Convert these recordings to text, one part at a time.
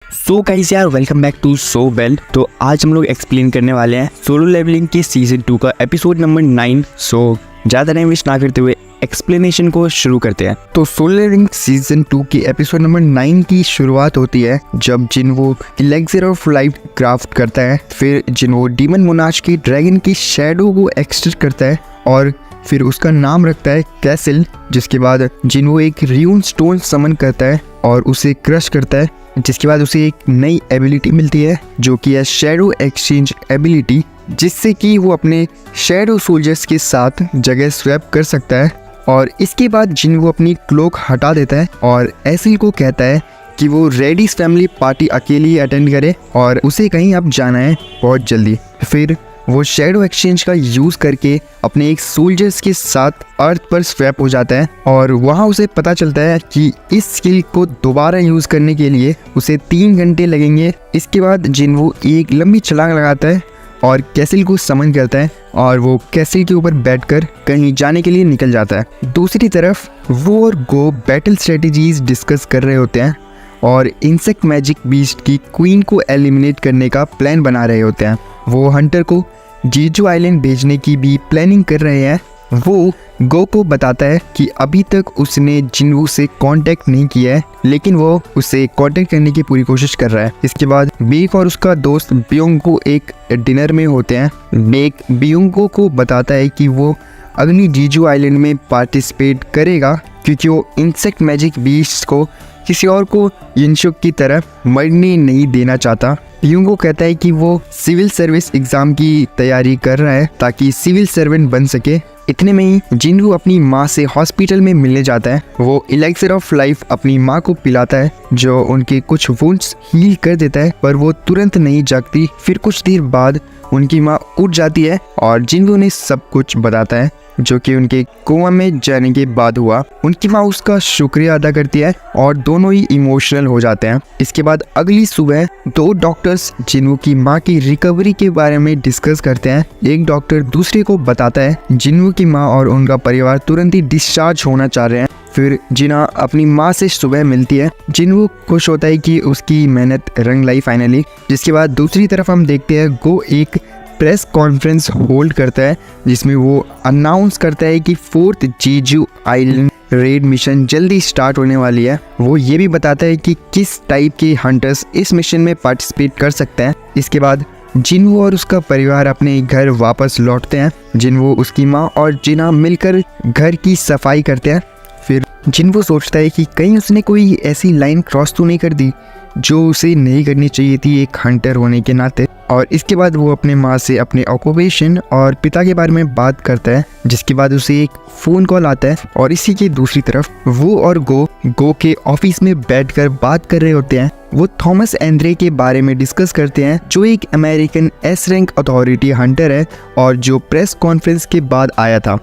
सो guys यार, welcome back to so well. तो आज हम लोग एक्सप्लेन करने वाले हैं सोलो लेवलिंग के सीजन 2 का एपिसोड नंबर 9। सो ज़्यादा टाइम वेस्ट ना करते हुए एक्सप्लेनेशन को शुरू करते हैं। तो सोलो लेवलिंग सीजन 2 के एपिसोड नंबर 9 की शुरुआत होती है जब जिन्वो एलेक्सिर ऑफ लाइफ क्राफ्ट करता है। फिर जिन्वो डीमन मोनार्च की ड्रैगन की शैडो को एक्सट्रैक्ट करता है और फिर उसका नाम रखता है कैसल। जिसके बाद जिन्वो एक र्यून स्टोन समन करता है और उसे क्रश करता है, जिसके बाद उसे एक नई एबिलिटी मिलती है जो कि है शैडो एक्सचेंज एबिलिटी, जिससे कि वो अपने शैडो सोल्जर्स के साथ जगह स्वैप कर सकता है। और इसके बाद जिन्वो अपनी क्लोक हटा देता है और एसिल को कहता है कि वो रेडिस फैमिली पार्टी अकेले ही अटेंड करे और उसे कहीं अब जाना है बहुत जल्दी। फिर वो शैडो एक्सचेंज का यूज़ करके अपने एक सोल्जर्स के साथ अर्थ पर स्वैप हो जाता है और वहाँ उसे पता चलता है कि इस स्किल को दोबारा यूज़ करने के लिए उसे 3 घंटे लगेंगे। इसके बाद जिन्वो एक लंबी छलांग लगाता है और कैसल को समन करता है और वो कैसल के ऊपर बैठकर कहीं जाने के लिए निकल जाता है। दूसरी तरफ वो और गो बैटल स्ट्रेटजीज डिस्कस कर रहे होते हैं और इंसेक्ट मैजिक बीस्ट की क्वीन को एलिमिनेट करने का प्लान बना रहे होते हैं। वो हंटर को जीजू आइलैंड भेजने की भी प्लानिंग कर रहे हैं। वो गो को बताता है कि अभी तक उसने जिन्वो से कांटेक्ट नहीं किया है, लेकिन वो उसे कांटेक्ट करने की पूरी कोशिश कर रहा है। इसके बाद बेक और उसका दोस्त ब्योंगो एक डिनर में होते हैं। बेक ब्योंगो को बताता है कि वो अगली जीजू आइलैंड में पार्टिसिपेट करेगा क्योंकि वो इंसेक्ट मैजिक बीस्ट को किसी और को यिनशुक की तरह मरने नहीं देना चाहता। ब्योंगो कहता है कि वो सिविल सर्विस एग्जाम की तैयारी कर रहा है ताकि सिविल सर्वेंट बन सके। इतने में ही जिन्वो अपनी माँ से हॉस्पिटल में मिलने जाता है। वो एलेक्सिर ऑफ लाइफ अपनी माँ को पिलाता है जो उनके कुछ वुंड्स हील कर देता है, पर वो तुरंत नहीं जागती। फिर कुछ देर बाद उनकी माँ उठ जाती है और जिन्वो ने सब कुछ बताता है जो कि उनके कोमा में जाने के बाद हुआ। उनकी माँ उसका शुक्रिया अदा करती है और दोनों ही इमोशनल हो जाते हैं। इसके बाद अगली सुबह 2 डॉक्टर्स जिन्वो की माँ की रिकवरी के बारे में डिस्कस करते हैं। एक डॉक्टर दूसरे को बताता है जिन्वो की माँ और उनका परिवार तुरंत ही डिस्चार्ज होना चाह रहे हैं। फिर जिना अपनी माँ से सुबह मिलती है। जिन्वो खुश होता है कि उसकी मेहनत रंग लाई फाइनली। जिसके बाद दूसरी तरफ हम देखते हैं गो एक प्रेस कॉन्फ्रेंस होल्ड करता है जिसमें वो अनाउंस करता है कि 4th जीजू आइलैंड रेड मिशन जल्दी स्टार्ट होने वाली है। वो ये भी बताता है कि किस टाइप के हंटर्स इस मिशन में पार्टिसिपेट कर सकते हैं। इसके बाद जिन्वो और उसका परिवार अपने घर वापस लौटते हैं। जिन्वो, उसकी माँ और जिना मिलकर घर की सफाई करते हैं। फिर जिन्वो सोचता है कि कहीं उसने कोई ऐसी लाइन क्रॉस तो नहीं कर दी जो उसे नहीं करनी चाहिए थी एक हंटर होने के नाते। और इसके बाद वो अपने माँ से अपने ऑक्यूपेशन और पिता के बारे में बात करता है, जिसके बाद उसे एक फ़ोन कॉल आता है। और इसी के दूसरी तरफ वो और गो के ऑफिस में बैठकर बात कर रहे होते हैं। वो थॉमस एंड्रे के बारे में डिस्कस करते हैं जो एक American S rank authority Hunter है और जो प्रेस कॉन्फ्रेंस के बाद आया था।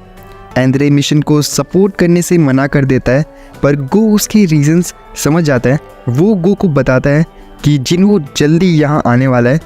एंड्रे मिशन को सपोर्ट करने से मना कर देता है, पर गो उसके रीजंस समझ जाता है। वो गो को बताता है कि जिन्वो जल्दी यहाँ आने वाला है।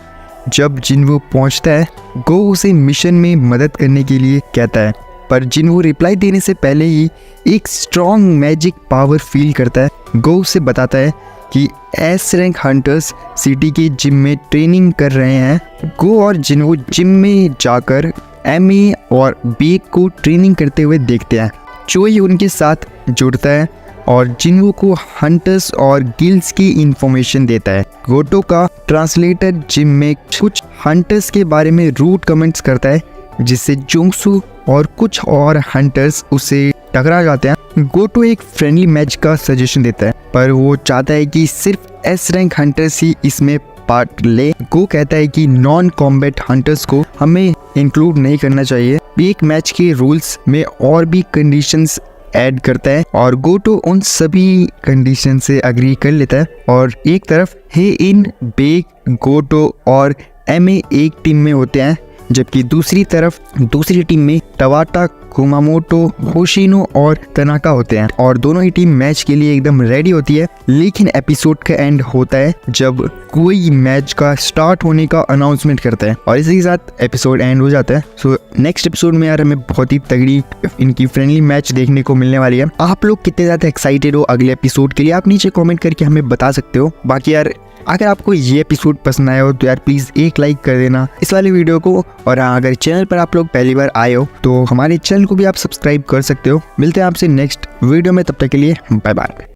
जब जिन्वो पहुँचता है, गो उसे मिशन में मदद करने के लिए कहता है, पर जिन्वो रिप्लाई देने से पहले ही एक स्ट्रॉन्ग मैजिक पावर फील करता है। गो उसे बताता है कि एस रैंक हंटर्स सिटी के जिम में ट्रेनिंग कर रहे हैं। गो और जिन्वो जिम में जाकर एमी और बेक को ट्रेनिंग करते हुए देखते हैं। चोई उनके साथ जुड़ता है और जिन्वो को हंटर्स और गिल्ड्स की इंफॉर्मेशन देता है। गोटो का ट्रांसलेटर जिम में कुछ हंटर्स के बारे में रूड कमेंट्स करता है, जिससे जोंगसू और कुछ और हंटर्स उसे टकरा जाते हैं। गोटो एक फ्रेंडली मैच का सजेशन देता है, पर वो चाहता है कि सिर्फ एस रैंक हंटर्स ही इसमें पार्ट ले। गो कहता है कि नॉन कॉम्बैट हंटर्स को हमें इंक्लूड नहीं करना चाहिए। एक मैच के रूल्स में और भी कंडीशंस ऐड करता है और गोटो उन सभी कंडीशन से अग्री कर लेता है। और एक तरफ हे इन, बेक, गोटो और एमए एक टीम में होते हैं, जबकि दूसरी तरफ दूसरी टीम में टवाटा, कुमामोटो, होशिनो और तनाका होते हैं और दोनों ही टीम मैच के लिए एकदम रेडी होती है। लेकिन एपिसोड का एंड होता है जब कोई मैच का स्टार्ट होने का अनाउंसमेंट करता है और इसी के साथ एपिसोड एंड हो जाता है। सो नेक्स्ट एपिसोड में यार हमें बहुत ही तगड़ी इनकी फ्रेंडली मैच देखने को मिलने वाली है। आप लोग कितने ज़्यादा एक्साइटेड हो अगले एपिसोड के लिए आप नीचे कॉमेंट करके हमें बता सकते हो। बाकी यार अगर आपको ये एपिसोड पसंद आया हो तो यार प्लीज एक लाइक कर देना इस वाली वीडियो को। और हाँ, अगर चैनल पर आप लोग पहली बार आए हो तो हमारे चैनल को भी आप सब्सक्राइब कर सकते हो। मिलते हैं आपसे नेक्स्ट वीडियो में, तब तक के लिए बाय बाय।